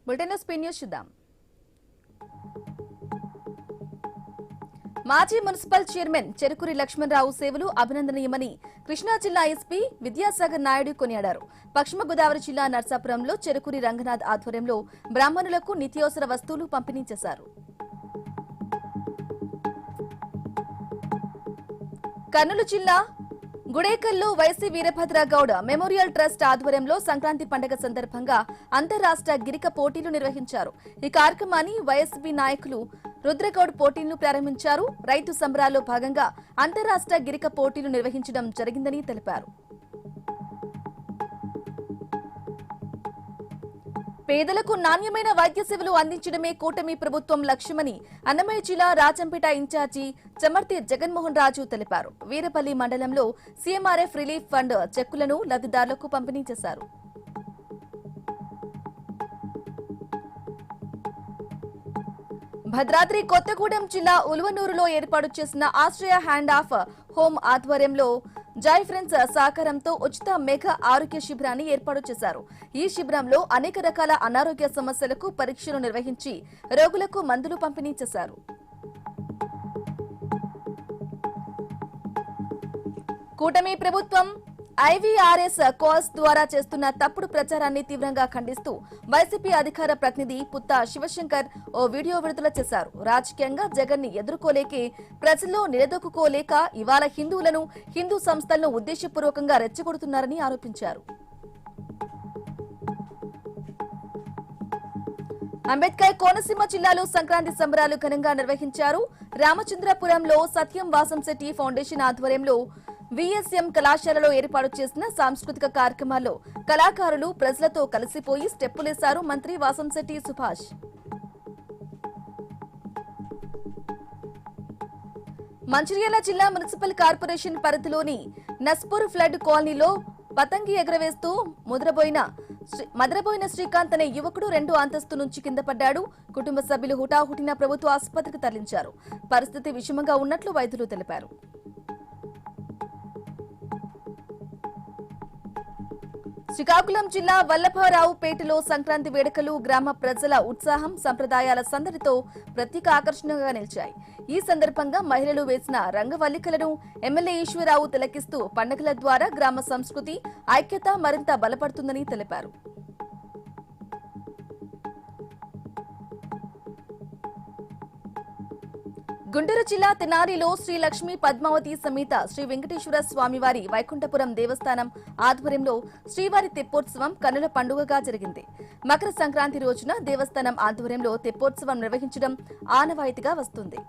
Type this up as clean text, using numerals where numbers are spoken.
బులెటిన్లో Spain news చూద్దాం. మాజీ మున్సిపల్ చైర్మన్ చెరుకూరి లక్ష్మణరావు సేవలు అభినందనీయమని కృష్ణా జిల్లా ఎస్పీ విద్యాసాగర్ నాయుడు కొనియాడారు. పశ్చిమ గోదావరి జిల్లా నర్సాపురంలో చెరుకూరి రంగనాథ్ ఆధ్వర్యంలో బ్రాహ్మణులకు నిత్యావసర వస్తువులు పంపిణీ చేశారు. కర్నూలు జిల్లా గుడేకల్లో వైసీ వీరభద్ర గౌడ మెమోరియల్ ట్రస్ట్ ఆధ్వర్యంలో సంక్రాంతి పండుగ సందర్భంగా అంతర్రాష్ట్ర గిరిక పోటీలు నిర్వహించారు. ఈ కార్యక్రమాన్ని వైఎస్పీ నాయకులు రుద్రగౌడ్ పోటీలను ప్రారంభించారు. రైతు సంబరాల్లో భాగంగా అంతర్రాష్ట్ర గిరిక పోటీలు నిర్వహించడం జరిగిందని తెలిపారు. పేదలకు నాణ్యమైన వైద్య సేవలు అందించడమే కూటమి ప్రభుత్వం లక్ష్యమని అన్నమయ్య జిల్లా రాజంపేట ఇన్ఛార్జి చమర్తి జగన్మోహన్ రాజు తెలిపారు. వీరపల్లి మండలంలో సీఎంఆర్ఎఫ్ రిలీఫ్ ఫండ్ చెక్కులను లబ్ధిదారులకు పంపిణీ చేశారు. భద్రాద్రి కొత్తగూడెం జిల్లా ఉలువనూరులో ఏర్పాటు చేసిన ఆశ్రయ హ్యాండ్ ఆఫ్ హోమ్ ఆధ్వర్యంలో జాయ్ ఫ్రెండ్స్ సహకారంతో ఉచిత మెగా ఆరోగ్య శిబిరాన్ని ఏర్పాటు చేశారు. ఈ శిబిరంలో అనేక రకాల అనారోగ్య సమస్యలకు పరీక్షలు నిర్వహించి రోగులకు మందులు పంపిణీ చేశారు. కూటమి ప్రభుత్వం ఐవీఆర్ఎస్ కాల్స్ ద్వారా చేస్తున్న తప్పుడు ప్రచారాన్ని తీవ్రంగా ఖండిస్తూ వైసీపీ అధికార ప్రతినిధి పుత్తా శివశంకర్ ఓ వీడియో విడుదల చేశారు. రాజకీయంగా జగన్ ని ఎదుర్కోలేకే ప్రజల్లో నిలదొక్కుకోలేక ఇవాళ హిందువులను హిందూ సంస్థలను ఉద్దేశపూర్వకంగా రెచ్చగొడుతున్నారని ఆరోపించారు. అంబేద్కర్ కోనసీమ జిల్లాలో సంక్రాంతి సంబరాలు ఘనంగా నిర్వహించారు. రామచంద్రపురంలో సత్యం వాసంశెట్టి ఫౌండేషన్ ఆధ్వర్యంలో విఎస్ఎం కళాశాలలో ఏర్పాటు చేసిన సాంస్కృతిక కార్యక్రమాల్లో కళాకారులు ప్రజలతో కలిసిపోయి స్టెప్పులేశారు మంత్రి వాసంశెట్టి సుభాష్. మంచిర్యాల జిల్లా మున్సిపల్ కార్పొరేషన్ పరిధిలోని నస్పూర్ ఫ్లడ్ కాలనీలో పతంగి ఎగరవేస్తూ మదరబోయిన శ్రీకాంత్ అనే యువకుడు 2వ అంతస్తు నుంచి కింద పడ్డాడు. కుటుంబ సభ్యులు హుటాహుటిన ప్రభుత్వ ఆసుపత్రికి తరలించారు. పరిస్థితి విషమంగా ఉన్నట్లు వైద్యులు తెలిపారు. శ్రీకాకుళం జిల్లా వల్లభరావుపేటలో సంక్రాంతి వేడుకలు గ్రామ ప్రజల ఉత్సాహం సంప్రదాయాల సందడితో ప్రత్యేక ఆకర్షణగా నిలిచాయి. ఈ సందర్భంగా మహిళలు వేసిన రంగవల్లికలను ఎమ్మెల్యే ఈశ్వరరావు తిలకిస్తూ పండుగల ద్వారా గ్రామ సంస్కృతి ఐక్యత మరింత బలపడుతుందని తెలిపారు. గుంటూరు జిల్లా తెనాలిలో శ్రీ లక్ష్మీ పద్మావతి సమేత శ్రీ వెంకటేశ్వర స్వామివారి వైకుంఠపురం దేవస్థానం ఆధ్వర్యంలో శ్రీవారి తెప్పోత్సవం కన్నుల పండుగగా జరిగింది. మకర సంక్రాంతి రోజున దేవస్థానం ఆధ్వర్యంలో తెప్పోత్సవం నిర్వహించడం ఆనవాయితీగా వస్తుంది.